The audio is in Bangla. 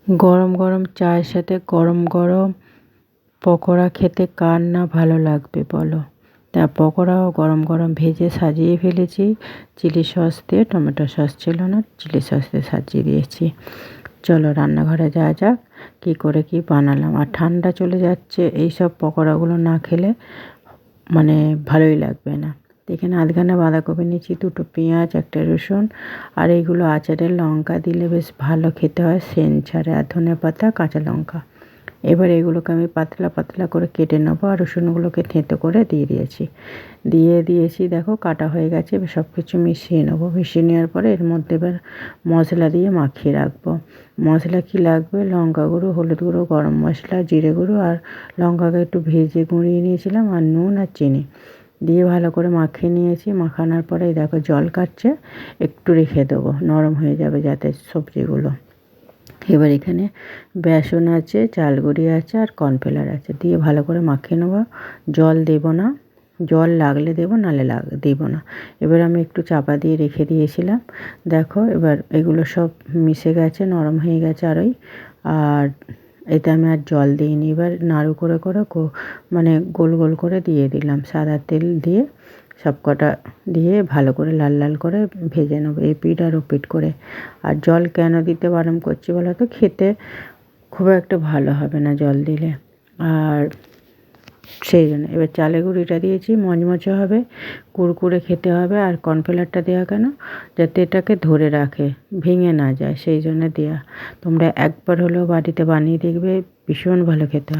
গরম গরম চায়ের সাথে গরম গরম পকোড়া খেতে কার না ভালো লাগবে বলো। তা পকোড়াও গরম গরম ভেজে সাজিয়ে ফেলেছি। চিলি সস দিয়ে, টমেটো সস ছিল না, চিলি সস দিয়ে সাজিয়ে দিয়েছি। চলো রান্নাঘরে যাওয়া যাক, কী করে কী বানালাম। আর ঠান্ডা চলে যাচ্ছে, এই সব পকোড়াগুলো না খেলে মানে ভালোই লাগবে না। এখানে আধখানা বাঁধাকপি নিয়েছি, দুটো পেঁয়াজ, একটা রসুন, আর এইগুলো আচারের লঙ্কা দিলে বেশ ভালো খেতে হয়, সেন্ট ছাড়ে, আর ধনেপাতা, কাঁচা লঙ্কা। এবার এগুলোকে আমি পাতলা পাতলা করে কেটে নেবো, আর রসুনগুলোকে থেঁতো করে দিয়েছি। দেখো কাটা হয়ে গেছে। এবার সব কিছু মিশিয়ে নেবো। মিশিয়ে নেওয়ার পরে এর মধ্যে এবার মশলা দিয়ে মাখিয়ে রাখবো। মশলা কী লাগবে, লঙ্কা গুঁড়ো, হলুদ গুঁড়ো, গরম মশলা, জিরে গুঁড়ো, আর লঙ্কাকে একটু ভেজে গুঁড়িয়ে নিয়েছিলাম, আর নুন আর চিনি দিয়ে ভালো করে মাখিয়ে নিয়েছি। মাখানোর পরে এই দেখো জল কাটছে, একটু রেখে দেবো, নরম হয়ে যাবে যাতে সবজিগুলো। এবার এখানে বেসন আছে, চাল গুঁড়ি আছে, আর কর্নফ্লাওয়ার আছে, দিয়ে ভালো করে মাখিয়ে নেবো। জল দেবো না, জল লাগলে দেবো, নাহলে দেবো না। এবার আমি একটু চাপা দিয়ে রেখে দিয়েছিলাম। দেখো এবার এগুলো সব মিশে গেছে, নরম হয়ে গেছে আরোই। আর এতে আমি আর জল দিইনি। এবার নাড়ু করে করে মানে গোল গোল করে দিয়ে দিলাম, সাদা তেল দিয়ে সব কটা দিয়ে ভালো করে লাল লাল করে ভেজে নেবো, এপিঠ আর ওপিঠ করে। আর জল কেন দিতে বারণ করছি বলো তো, খেতে খুব একটা ভালো হবে না জল দিলে, আর সেই জন্য। এবার চালের গুঁড়িটা দিয়েছি, মচমচে হবে, কুড়কুড়ে খেতে হবে। আর কর্নফ্লাওয়ারটা দেওয়া কেন, যাতে এটাকে ধরে রাখে, ভেঙে না যায়, সেই জন্য দেওয়া। তোমরা একবার হলেও বাড়িতে বানিয়ে দেখবে, ভীষণ ভালো খেতে হয়।